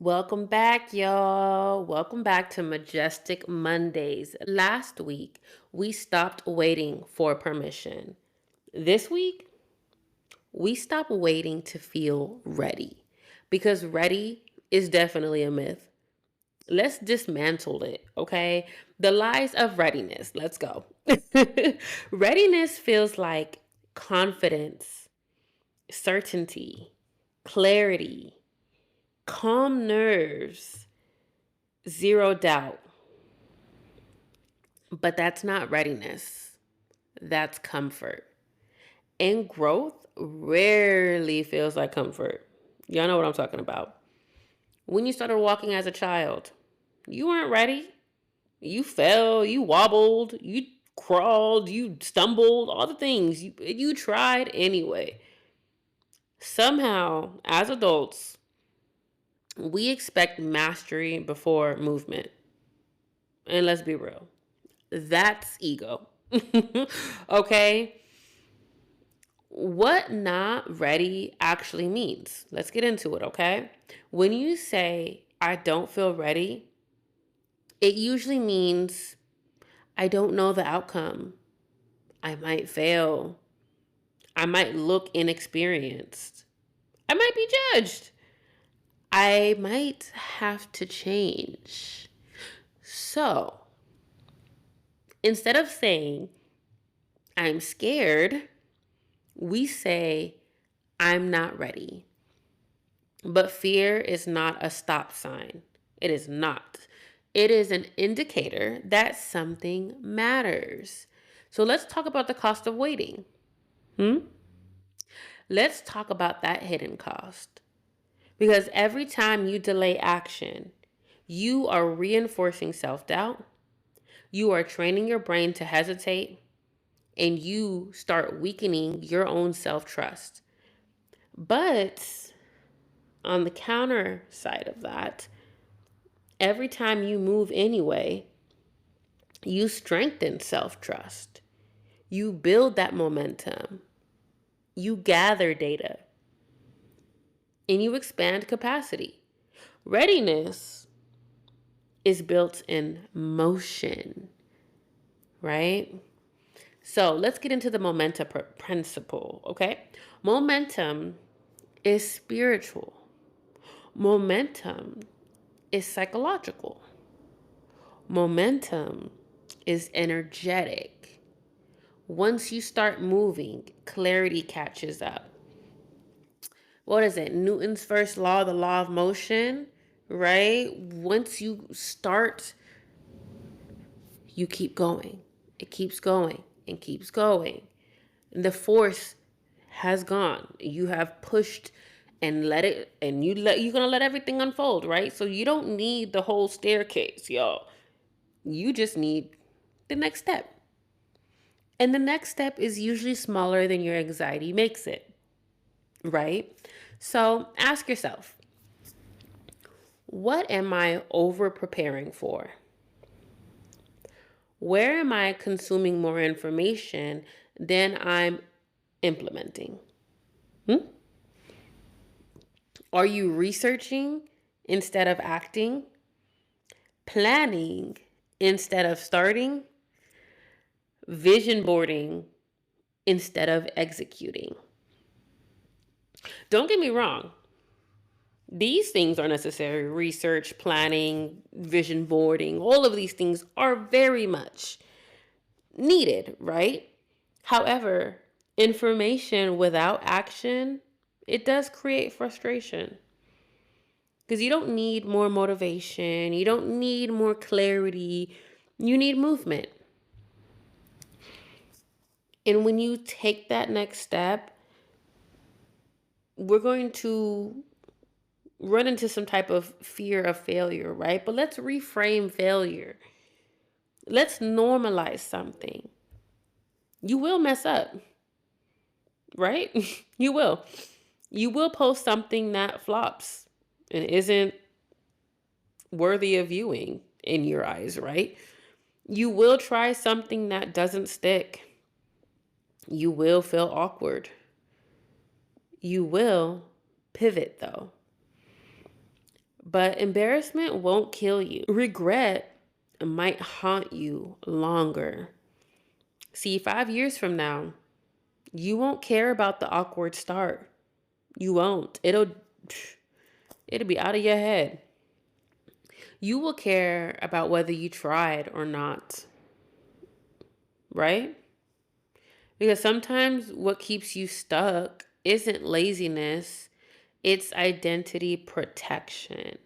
Welcome back, y'all. Welcome back to Majestic Mondaze. Last week, we stopped waiting for permission. This week, we stopped waiting to feel ready because ready is definitely a myth. Let's dismantle it, okay? The lies of readiness. Let's go. Readiness feels like confidence, certainty, clarity, calm nerves, zero doubt. But that's not readiness. That's comfort. And growth rarely feels like comfort. Y'all know what I'm talking about. When you started walking as a child, you weren't ready. You fell, you wobbled, you crawled, you stumbled, all the things. You tried anyway. Somehow, as adults, we expect mastery before movement. And let's be real, that's ego. Okay? What not ready actually means. Let's get into it, okay? When you say, I don't feel ready, it usually means I don't know the outcome. I might fail. I might look inexperienced. I might be judged. I might have to change. So instead of saying, I'm scared, we say, I'm not ready. But fear is not a stop sign. It is not. It is an indicator that something matters. So let's talk about the cost of waiting. Let's talk about that hidden cost. Because every time you delay action, you are reinforcing self doubt, you are training your brain to hesitate, and you start weakening your own self trust. But on the counter side of that, every time you move anyway, you strengthen self trust. You build that momentum. You gather data and you expand capacity. Readiness is built in motion, right? So let's get into the momentum principle, okay? Momentum is spiritual, momentum is psychological, momentum is energetic. Once you start moving, clarity catches up. What is it? Newton's first law, the law of motion, right? Once you start, you keep going. It keeps going and keeps going. And the force has gone. You have pushed and let it, and you're gonna let everything unfold, right? So you don't need the whole staircase, y'all. You just need the next step. And the next step is usually smaller than your anxiety makes it, right? So ask yourself, what am I over preparing for? Where am I consuming more information than I'm implementing? Are you researching instead of acting? Planning instead of starting? Vision boarding instead of executing? Don't get me wrong. These things are necessary. Research, planning, vision boarding, all of these things are very much needed, right? However, information without action, it does create frustration. Because you don't need more motivation, you don't need more clarity, you need movement. And when you take that next step, we're going to run into some type of fear of failure, right? But let's reframe failure. Let's normalize something. You will mess up, right? You will. You will post something that flops and isn't worthy of viewing in your eyes, right? You will try something that doesn't stick. You will feel awkward. You will pivot though. But embarrassment won't kill you. Regret might haunt you longer. See, 5 years from now, you won't care about the awkward start. You won't. It'll be out of your head. You will care about whether you tried or not, right? Because sometimes what keeps you stuck isn't laziness, it's identity protection.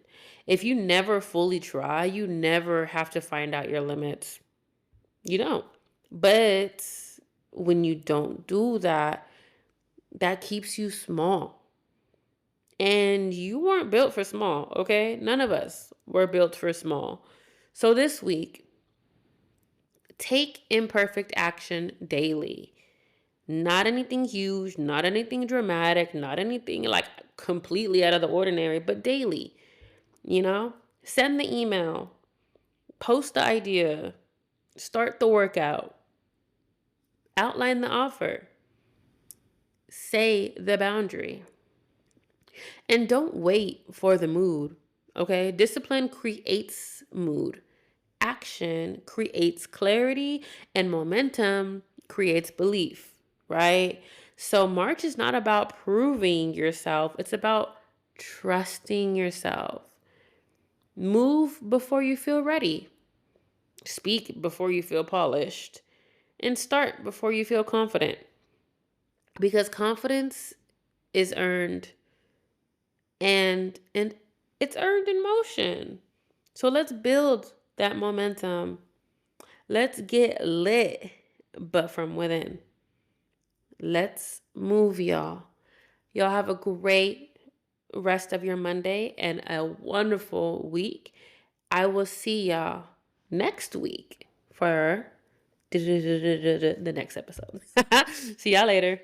If you never fully try, you never have to find out your limits. You don't. But when you don't do that, that keeps you small. And you weren't built for small, okay? None of us were built for small. So this week, take imperfect action daily. Not anything huge, not anything dramatic, not anything like completely out of the ordinary, but daily. Send the email, post the idea, start the workout, outline the offer, say the boundary. And don't wait for the mood, okay? Discipline creates mood. Action creates clarity, and momentum creates belief, right? So March is not about proving yourself, it's about trusting yourself. Move before you feel ready. Speak before you feel polished. And start before you feel confident. Because confidence is earned and it's earned in motion. So let's build that momentum. Let's get lit, but from within. Let's move, y'all. Y'all have a great rest of your Monday and a wonderful week. I will see y'all next week for the next episode. See y'all later.